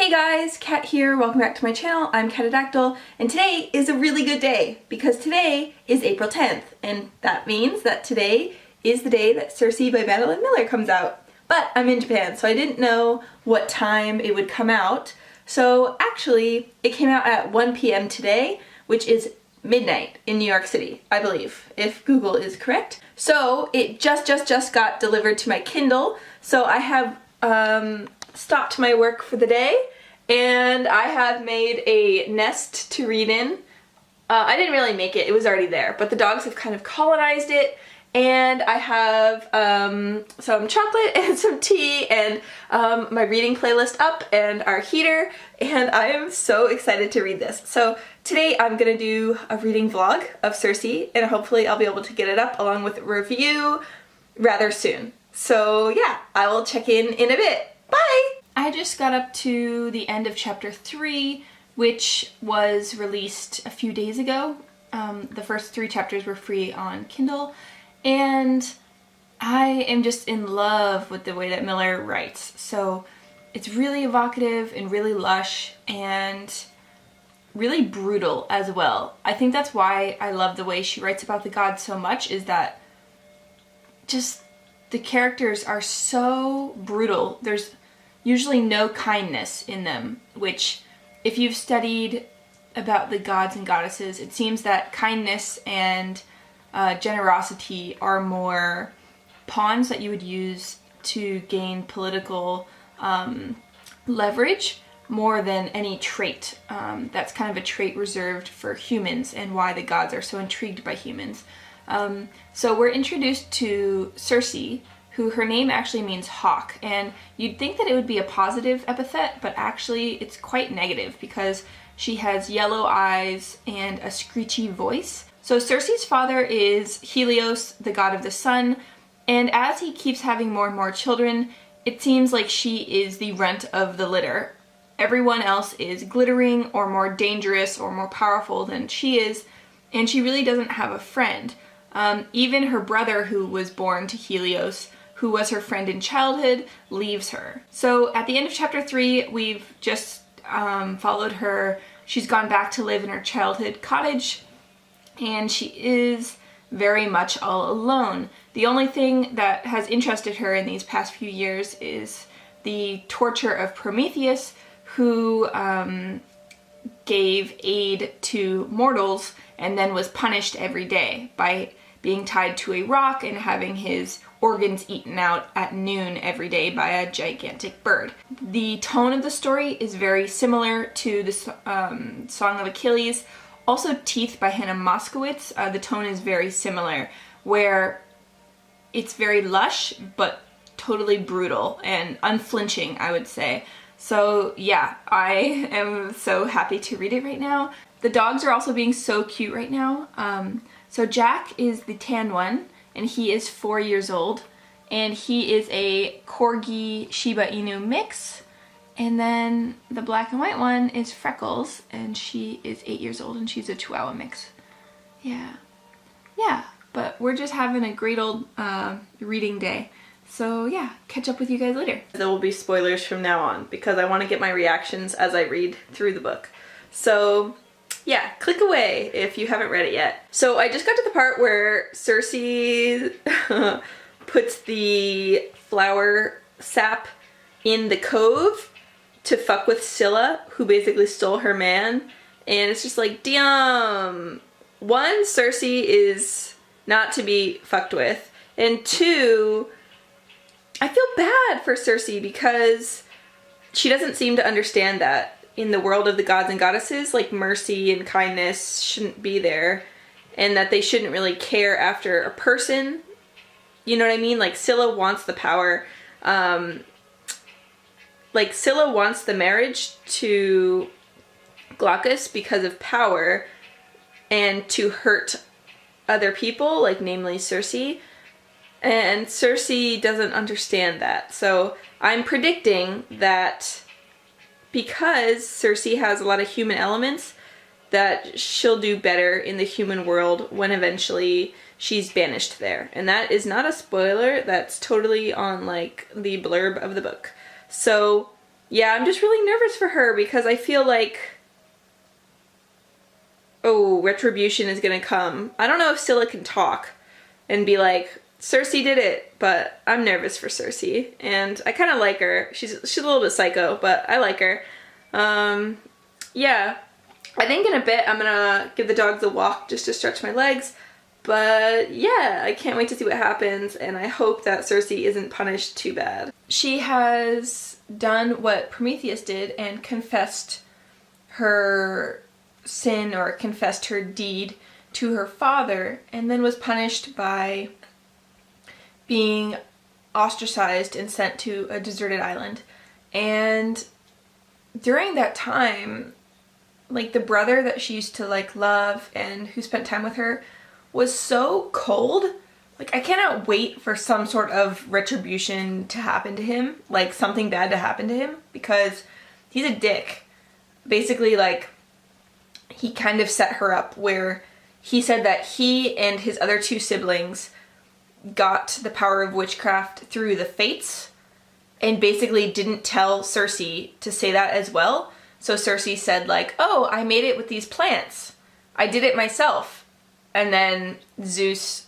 Hey guys, Kat here, welcome back to my channel. I'm Catadactyl, and today is a really good day because today is April 10th, and that means that today is the day that Circe by Madeline Miller comes out. But I'm in Japan, so I didn't know what time it would come out. So actually, it came out at 1 p.m. today, which is midnight in New York City, I believe, if Google is correct. So it just got delivered to my Kindle, so I have stopped my work for the day, and I have made a nest to read in. I didn't really make it, it was already there, but the dogs have kind of colonized it, and I have some chocolate and some tea and my reading playlist up and our heater, and I am so excited to read this. So today I'm gonna do a reading vlog of Circe, and hopefully I'll be able to get it up along with a review rather soon. So yeah, I will check in a bit. Bye! I just got up to the end of chapter 3, which was released a few days ago. The first 3 chapters were free on Kindle, and I am just in love with the way that Miller writes. So it's really evocative and really lush and really brutal as well. I think that's why I love the way she writes about the gods so much, is that just the characters are so brutal. There's usually no kindness in them, which if you've studied about the gods and goddesses, it seems that kindness and generosity are more pawns that you would use to gain political leverage more than any trait. That's kind of a trait reserved for humans, and why the gods are so intrigued by humans. So we're introduced to Circe, who her name actually means hawk, and you'd think that it would be a positive epithet, but actually it's quite negative because she has yellow eyes and a screechy voice. So Circe's father is Helios, the god of the sun, and as he keeps having more and more children, it seems like she is the runt of the litter. Everyone else is glittering or more dangerous or more powerful than she is, and she really doesn't have a friend. Even her brother, who was born to Helios, who was her friend in childhood, leaves her. So at the end of chapter 3, we've just followed her. She's gone back to live in her childhood cottage, and she is very much all alone. The only thing that has interested her in these past few years is the torture of Prometheus, who gave aid to mortals and then was punished every day by being tied to a rock and having his organs eaten out at noon every day by a gigantic bird. The tone of the story is very similar to the Song of Achilles. Also Teeth by Hannah Moskowitz, the tone is very similar, where it's very lush but totally brutal and unflinching, I would say. So yeah, I am so happy to read it right now. The dogs are also being so cute right now. So Jack is the tan one, and he is 4 years old, and he is a Corgi Shiba Inu mix. And then the black and white one is Freckles, and she is 8 years old, and she's a Chihuahua mix. Yeah, but we're just having a great old reading day. So yeah, catch up with you guys later. There will be spoilers from now on because I want to get my reactions as I read through the book. So yeah, click away if you haven't read it yet. So I just got to the part where Circe puts the flower sap in the cove to fuck with Scylla, who basically stole her man. And it's just like, damn. 1, Circe is not to be fucked with. And 2, I feel bad for Circe because she doesn't seem to understand that in the world of the gods and goddesses, like, mercy and kindness shouldn't be there, and that they shouldn't really care after a person. You know what I mean? Like, Scylla wants the power. Like, Scylla wants the marriage to Glaucus because of power and to hurt other people, like namely Circe. And Circe doesn't understand that. So I'm predicting that because Circe has a lot of human elements, that she'll do better in the human world when eventually she's banished there. And that is not a spoiler, that's totally on like the blurb of the book. So Yeah, I'm just really nervous for her because I feel like, oh, retribution is gonna come. I don't know if Scylla can talk and be like, Circe did it, but I'm nervous for Circe, and I kind of like her. She's a little bit psycho, but I like her. Yeah, I think in a bit I'm gonna give the dogs a walk just to stretch my legs, but yeah, I can't wait to see what happens, and I hope that Circe isn't punished too bad. She has done what Prometheus did and confessed her sin, or confessed her deed to her father, and then was punished by being ostracized and sent to a deserted island. And during that time, like, the brother that she used to like love and who spent time with her was so cold. Like, I cannot wait for some sort of retribution to happen to him, like something bad to happen to him, because he's a dick. Basically, like, he kind of set her up where he said that he and his other two siblings got the power of witchcraft through the fates, and basically didn't tell Circe to say that as well. So Circe said like, oh, I made it with these plants. I did it myself. And then Zeus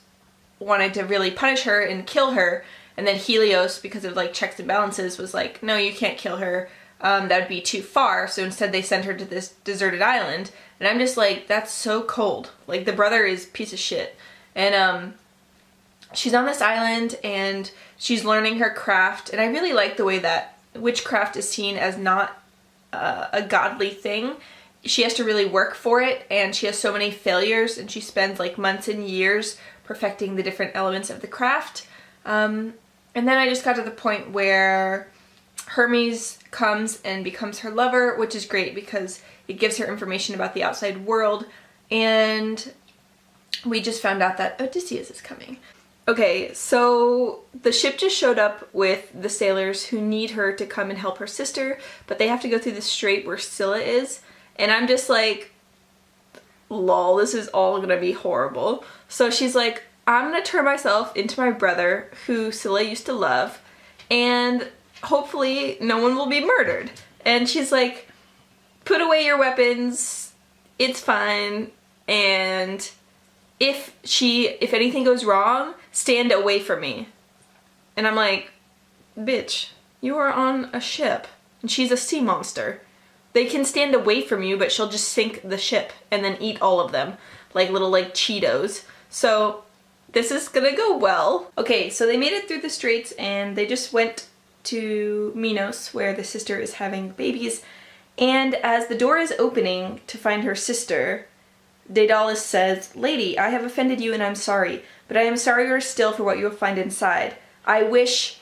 wanted to really punish her and kill her. And then Helios, because of like checks and balances, was like, no, you can't kill her. That would be too far. So instead they sent her to this deserted island. And I'm just like, that's so cold. Like, the brother is a piece of shit. And she's on this island and she's learning her craft. And I really like the way that witchcraft is seen as not a godly thing. She has to really work for it, and she has so many failures, and she spends like months and years perfecting the different elements of the craft. And then I just got to the point where Hermes comes and becomes her lover, which is great because it gives her information about the outside world, and we just found out that Odysseus is coming. Okay, so the ship just showed up with the sailors who need her to come and help her sister, but they have to go through the strait where Scylla is, and I'm just like, lol, this is all gonna be horrible. So she's like, I'm gonna turn myself into my brother, who Scylla used to love, and hopefully no one will be murdered. And she's like, put away your weapons, it's fine, and if anything goes wrong, stand away from me. And I'm like, bitch, you are on a ship, and she's a sea monster. They can stand away from you, but she'll just sink the ship and then eat all of them, like little like Cheetos. So this is gonna go well. Okay, so they made it through the straits, and they just went to Minos, where the sister is having babies. And as the door is opening to find her sister, Daedalus says, "Lady, I have offended you and I'm sorry, but I am sorrier still for what you will find inside. I wish..."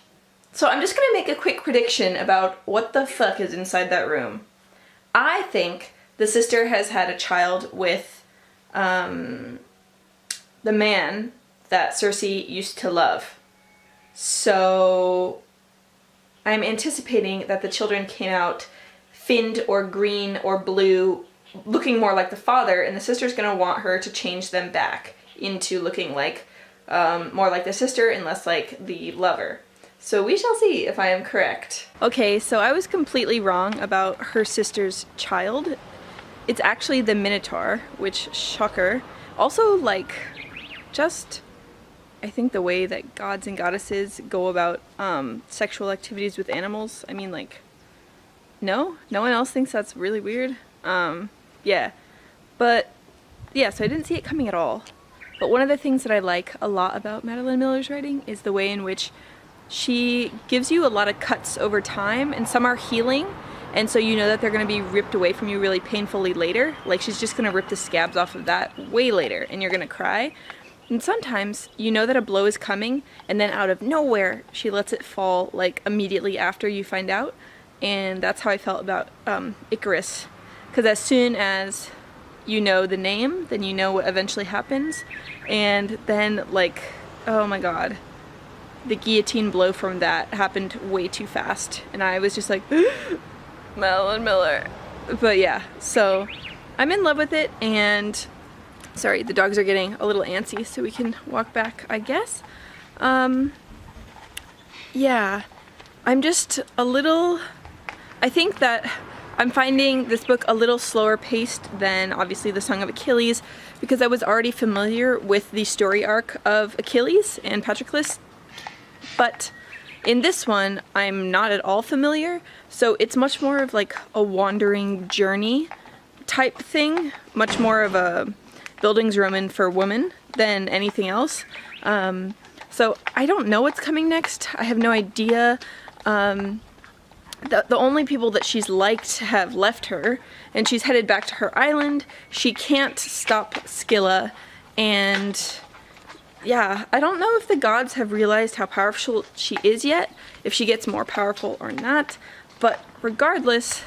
So I'm just gonna make a quick prediction about what the fuck is inside that room. I think the sister has had a child with the man that Circe used to love. So I'm anticipating that the children came out finned or green or blue, looking more like the father, and the sister's gonna want her to change them back into looking like more like the sister and less like the lover. So we shall see if I am correct. Okay, so I was completely wrong about her sister's child. It's actually the Minotaur, which, shocker. Also, like, just, I think the way that gods and goddesses go about sexual activities with animals, I mean, like, no one else thinks that's really weird. Yeah, but yeah, so I didn't see it coming at all. But one of the things that I like a lot about Madeline Miller's writing is the way in which she gives you a lot of cuts over time, and some are healing, and so you know that they're going to be ripped away from you really painfully later. Like, she's just going to rip the scabs off of that way later, and you're going to cry. And sometimes you know that a blow is coming, and then out of nowhere she lets it fall like immediately after you find out. And that's how I felt about Icarus. Because as soon as you know the name, then you know what eventually happens. And then, like, oh my god, the guillotine blow from that happened way too fast. And I was just like, Madeline Miller. But yeah, so I'm in love with it, and sorry, the dogs are getting a little antsy, so we can walk back, I guess. Yeah, I'm just a little I think that I'm finding this book a little slower paced than obviously the Song of Achilles, because I was already familiar with the story arc of Achilles and Patroclus, but in this one I'm not at all familiar, so it's much more of like a wandering journey type thing, much more of a Bildungsroman for women than anything else. So I don't know what's coming next. I have no idea. The only people that she's liked have left her, and she's headed back to her island. She can't stop Scylla, and yeah, I don't know if the gods have realized how powerful she is yet, if she gets more powerful or not, but regardless,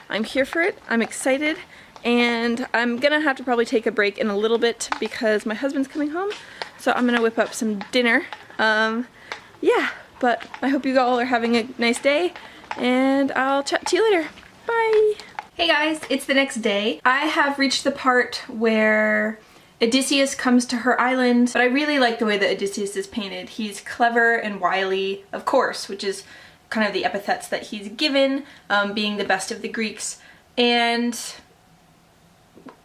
I'm here for it, I'm excited, and I'm gonna have to probably take a break in a little bit because my husband's coming home, so I'm gonna whip up some dinner. Yeah, but I hope you all are having a nice day, and I'll chat to you later. Bye! Hey guys, it's the next day. I have reached the part where Odysseus comes to her island, but I really like the way that Odysseus is painted. He's clever and wily, of course, which is kind of the epithets that he's given, being the best of the Greeks. And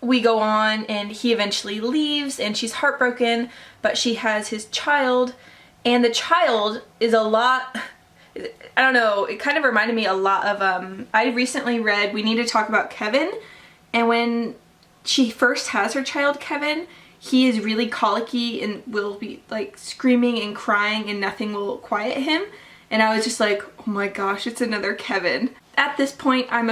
we go on, and he eventually leaves, and she's heartbroken, but she has his child, and the child is a lot... I don't know, it kind of reminded me a lot of, I recently read We Need to Talk About Kevin, and when she first has her child, Kevin, he is really colicky and will be like screaming and crying and nothing will quiet him, and I was just like, oh my gosh, it's another Kevin. At this point, I'm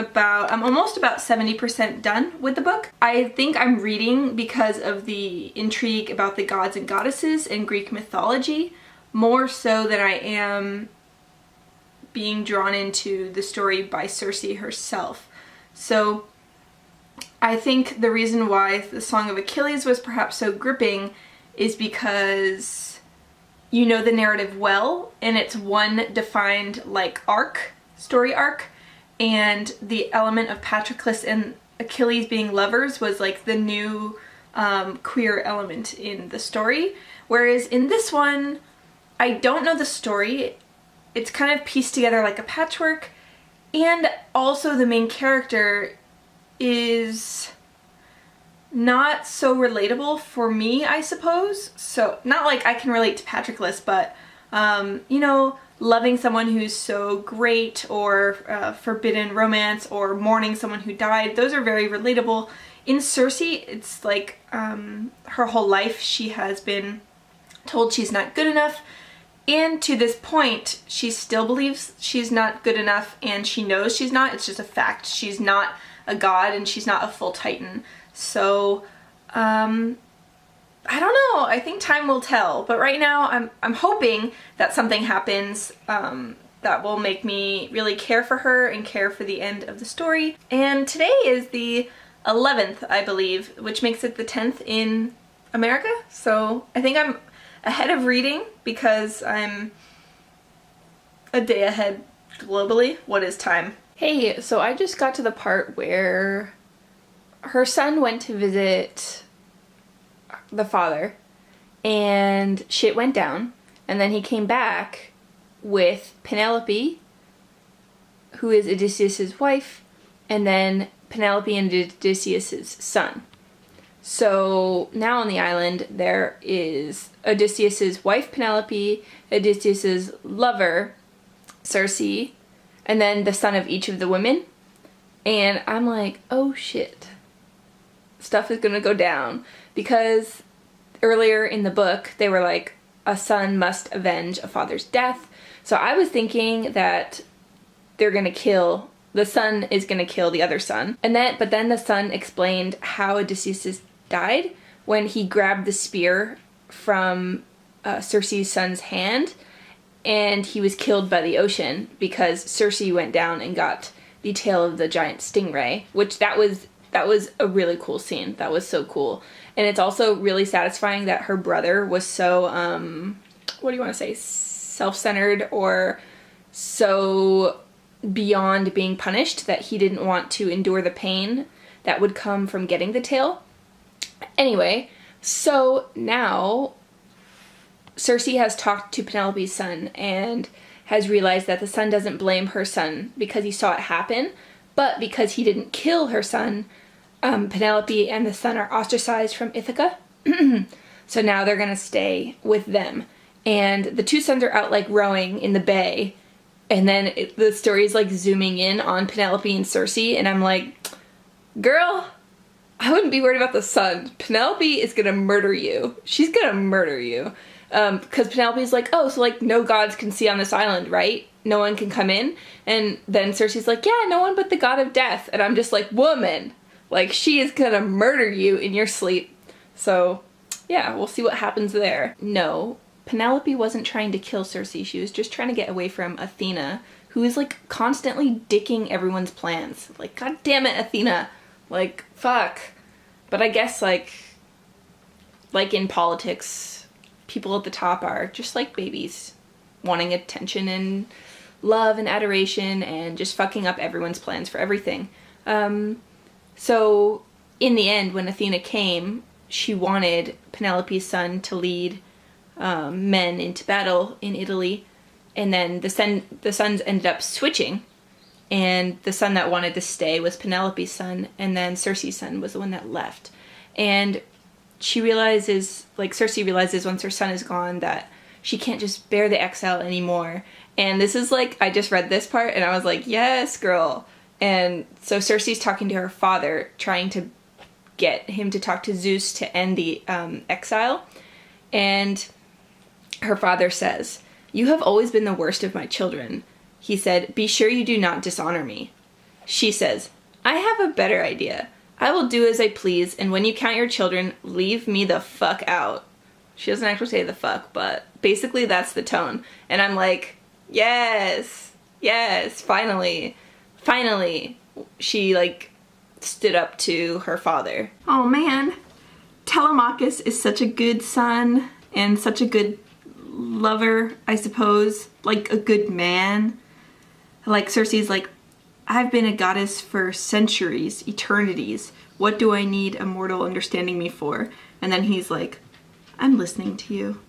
almost about 70% done with the book. I think I'm reading because of the intrigue about the gods and goddesses and Greek mythology, more so than I am being drawn into the story by Circe herself. So I think the reason why the Song of Achilles was perhaps so gripping is because you know the narrative well, and it's one defined like arc, story arc, and the element of Patroclus and Achilles being lovers was like the new queer element in the story. Whereas in this one, I don't know the story. It's kind of pieced together like a patchwork, and also the main character is not so relatable for me, I suppose. So not like I can relate to Patroclus, but you know, loving someone who's so great, or forbidden romance, or mourning someone who died, those are very relatable. In Circe, it's like her whole life she has been told she's not good enough, and to this point she still believes she's not good enough, and she knows she's not. It's just a fact. She's not a god and she's not a full titan. So I don't know, I think time will tell, but right now I'm hoping that something happens that will make me really care for her and care for the end of the story. And today is the 11th, I believe, which makes it the 10th in America, so I think I'm ahead of reading because I'm a day ahead globally. What is time? Hey, so I just got to the part where her son went to visit the father and shit went down, and then he came back with Penelope, who is Odysseus's wife, and then Penelope and Odysseus's son. So now on the island there is Odysseus's wife Penelope, Odysseus's lover Circe, and then the son of each of the women. And I'm like, oh shit, stuff is gonna go down, because earlier in the book they were like, a son must avenge a father's death. So I was thinking that they're gonna kill, the son is gonna kill the other son. But then the son explained how Odysseus died when he grabbed the spear from Circe's son's hand, and he was killed by the ocean because Circe went down and got the tail of the giant stingray, which that was a really cool scene. That was so cool. And it's also really satisfying that her brother was so, what do you want to say, self-centered, or so beyond being punished that he didn't want to endure the pain that would come from getting the tail. Anyway, so now Circe has talked to Penelope's son, and has realized that the sun doesn't blame her son because he saw it happen, but because he didn't kill her son. Penelope and the sun are ostracized from Ithaca. So now they're going to stay with them. And the two sons are out like rowing in the bay. And then the story is like zooming in on Penelope and Circe. And I'm like, girl, I wouldn't be worried about the sun. Penelope is going to murder you. She's going to murder you. Because Penelope's like, oh, so like no gods can see on this island, right? No one can come in. And then Circe's like, yeah, no one but the god of death. And I'm just like, woman. Like, she is gonna murder you in your sleep. So, yeah, we'll see what happens there. No, Penelope wasn't trying to kill Circe. She was just trying to get away from Athena, who is, like, constantly dicking everyone's plans. Like, god damn it, Athena. Like, fuck. But I guess, like in politics, people at the top are just like babies, wanting attention and love and adoration and just fucking up everyone's plans for everything. So, in the end, when Athena came, she wanted Penelope's son to lead men into battle in Italy, and then the sons ended up switching, and the son that wanted to stay was Penelope's son, and then Circe's son was the one that left. And she realizes, like Circe realizes once her son is gone, that she can't just bear the exile anymore. And this is like, I just read this part, and I was like, yes, girl. And so Circe's talking to her father, trying to get him to talk to Zeus to end the exile. And her father says, you have always been the worst of my children. He said, be sure you do not dishonor me. She says, I have a better idea. I will do as I please, and when you count your children, leave me the fuck out. She doesn't actually say the fuck, but basically that's the tone. And I'm like, yes, finally, she, like, stood up to her father. Oh man, Telemachus is such a good son and such a good lover, I suppose, like a good man. Like Circe's like, I've been a goddess for centuries, eternities. What do I need a mortal understanding me for? And then he's like, I'm listening to you.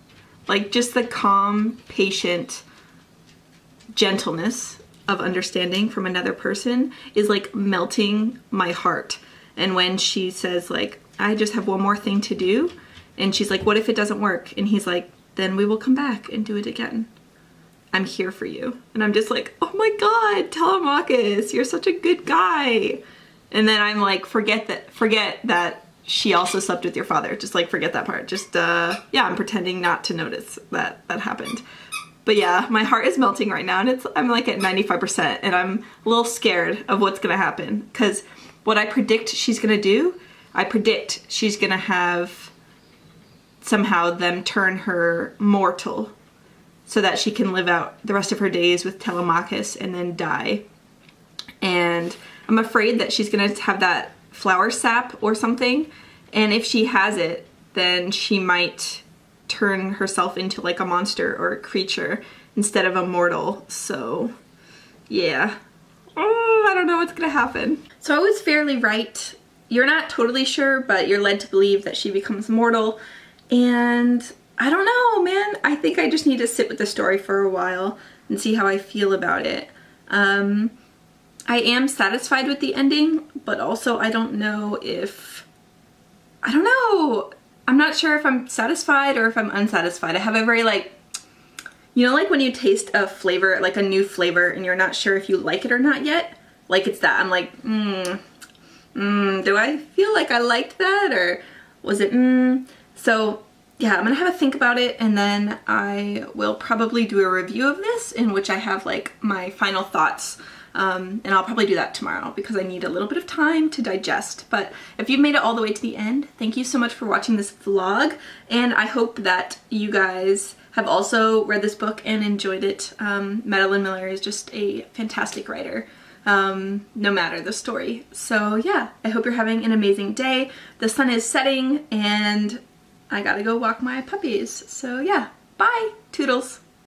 Like, just the calm, patient gentleness of understanding from another person is like melting my heart. And when she says like, I just have one more thing to do, and she's like, what if it doesn't work? And he's like, then we will come back and do it again. I'm here for you. And I'm just like, oh my god, Telemachus, you're such a good guy. And then I'm like, forget that she also slept with your father. Just like forget that part. Just yeah, I'm pretending not to notice that happened. But yeah, my heart is melting right now, and I'm like at 95%, and I'm a little scared of what's gonna happen, because what I predict she's gonna do, I predict she's gonna have somehow them turn her mortal so that she can live out the rest of her days with Telemachus and then die. And I'm afraid that she's gonna have that flower sap or something, and if she has it, then she might turn herself into like a monster or a creature instead of a mortal. So yeah, I don't know what's gonna happen. So I was fairly right. You're not totally sure, but you're led to believe that she becomes mortal. And I don't know, man. I think I just need to sit with the story for a while and see how I feel about it. I am satisfied with the ending, but also I don't know. I'm not sure if I'm satisfied or if I'm unsatisfied. I have a very like, you know, like when you taste a flavor, like a new flavor, and you're not sure if you like it or not yet? Like it's that. I'm like, do I feel like I liked that, or was it So yeah, I'm gonna have a think about it, and then I will probably do a review of this in which I have like my final thoughts. And I'll probably do that tomorrow because I need a little bit of time to digest. But if you've made it all the way to the end, thank you so much for watching this vlog, and I hope that you guys have also read this book and enjoyed it. Madeline Miller is just a fantastic writer, no matter the story. So yeah, I hope you're having an amazing day. The sun is setting and I gotta go walk my puppies. So yeah, bye, toodles.